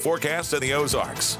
Forecast in the Ozarks.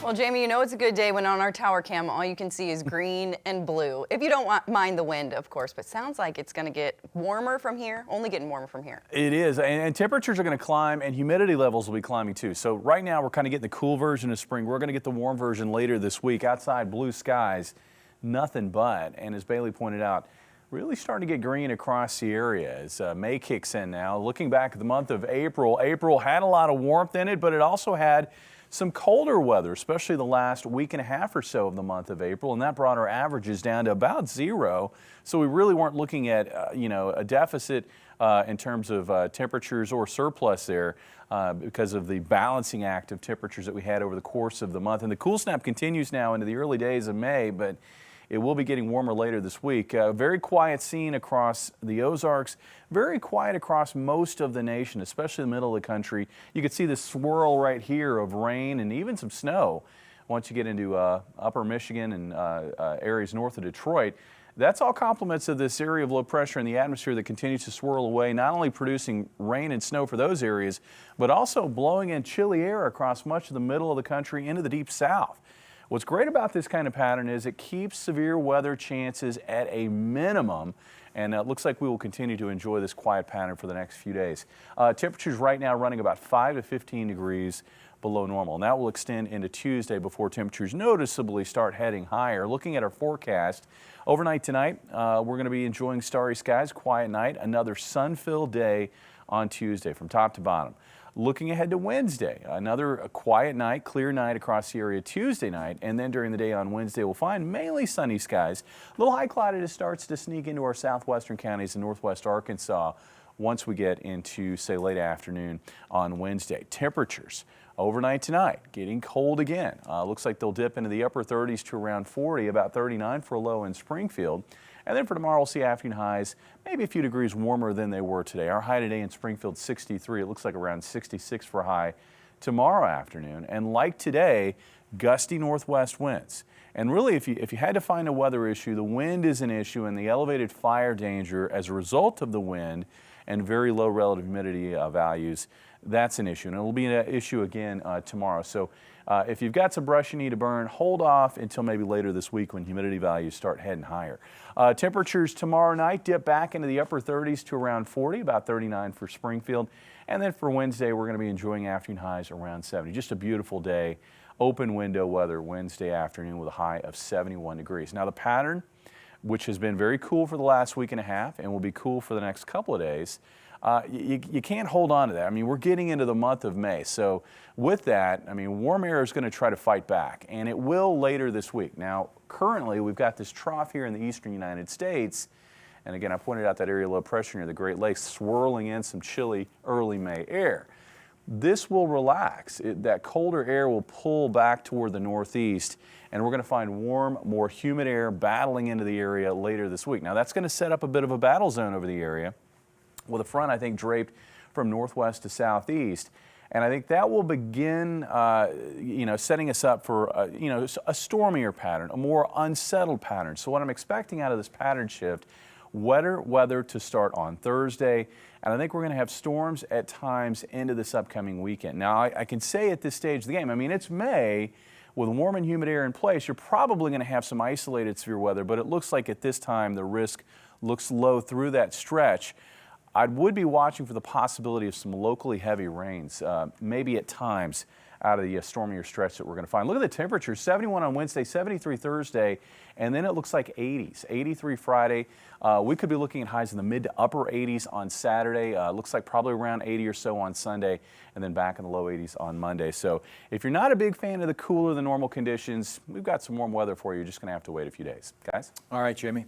Well, Jamie, you know it's a good day when on our tower cam all you can see is green and blue. If you don't mind the wind, of course, but sounds like it's going to get warmer from here, only getting warmer from here. It is, and temperatures are going to climb and humidity levels will be climbing too. So right now we're kind of getting the cool version of spring. We're going to get the warm version later this week. Outside, blue skies, nothing but. And as Bailey pointed out, really starting to get green across the area as May kicks in now. Looking back at the month of April, April had a lot of warmth in it, but it also had some colder weather, especially the last week and a half or so of the month of April, and that brought our averages down to about 0. So we really weren't looking at, a deficit in terms of temperatures or surplus there because of the balancing act of temperatures that we had over the course of the month. And the cool snap continues now into the early days of May, but it will be getting warmer later this week. Very quiet scene across the Ozarks, very quiet across most of the nation, especially the middle of the country. You can see the swirl right here of rain and even some snow once you get into upper Michigan and areas north of Detroit. That's all compliments of this area of low pressure in the atmosphere that continues to swirl away, not only producing rain and snow for those areas, but also blowing in chilly air across much of the middle of the country into the deep south. What's great about this kind of pattern is it keeps severe weather chances at a minimum, and it looks like we will continue to enjoy this quiet pattern for the next few days. Temperatures right now running about 5 to 15 degrees below normal, and that will extend into Tuesday before temperatures noticeably start heading higher. Looking at our forecast, overnight tonight, we're going to be enjoying starry skies, quiet night, another sun-filled day on Tuesday from top to bottom. Looking ahead to Wednesday, another quiet night, clear night across the area Tuesday night, and then during the day on Wednesday we'll find mainly sunny skies. A little high cloudiness starts to sneak into our southwestern counties and northwest Arkansas once we get into, say, late afternoon on Wednesday. Temperatures overnight tonight getting cold again. Looks like they'll dip into the upper 30s to around 40, about 39 for a low in Springfield. And then for tomorrow, we'll see afternoon highs maybe a few degrees warmer than they were today. Our high today in Springfield, 63. It looks like around 66 for a high tomorrow afternoon. And like today, gusty northwest winds. And really, if you had to find a weather issue, the wind is an issue, and the elevated fire danger as a result of the wind and very low relative humidity values, that's an issue. And it'll be an issue again tomorrow. So if you've got some brush you need to burn, hold off until maybe later this week when humidity values start heading higher. Temperatures tomorrow night dip back into the upper 30s to around 40, about 39 for Springfield. And then for Wednesday, we're going to be enjoying afternoon highs around 70. Just a beautiful day, open window weather Wednesday afternoon with a high of 71 degrees. Now the pattern, which has been very cool for the last week and a half and will be cool for the next couple of days, you can't hold on to that. I mean, we're getting into the month of May. So with that, I mean, warm air is going to try to fight back, and it will later this week. Now, currently, we've got this trough here in the eastern United States. And again, I pointed out that area of low pressure near the Great Lakes swirling in some chilly early May air. This will relax. That colder air will pull back toward the northeast, and we're going to find warm, more humid air battling into the area later this week. Now, that's going to set up a bit of a battle zone over the area, with a front, I think, draped from northwest to southeast. And I think that will begin, setting us up for, a stormier pattern, a more unsettled pattern. So what I'm expecting out of this pattern shift, wetter weather to start on Thursday. And I think we're going to have storms at times into this upcoming weekend. Now, I can say at this stage of the game, I mean, it's May. With warm and humid air in place, you're probably going to have some isolated severe weather, but it looks like at this time the risk looks low through that stretch. I would be watching for the possibility of some locally heavy rains, maybe at times out of the stormier stretch that we're going to find. Look at the temperature, 71 on Wednesday, 73 Thursday, and then it looks like 80s, 83 Friday. We could be looking at highs in the mid to upper 80s on Saturday. Looks like probably around 80 or so on Sunday, and then back in the low 80s on Monday. So if you're not a big fan of the cooler than normal conditions, we've got some warm weather for you. You're just going to have to wait a few days, guys. All right, Jamie.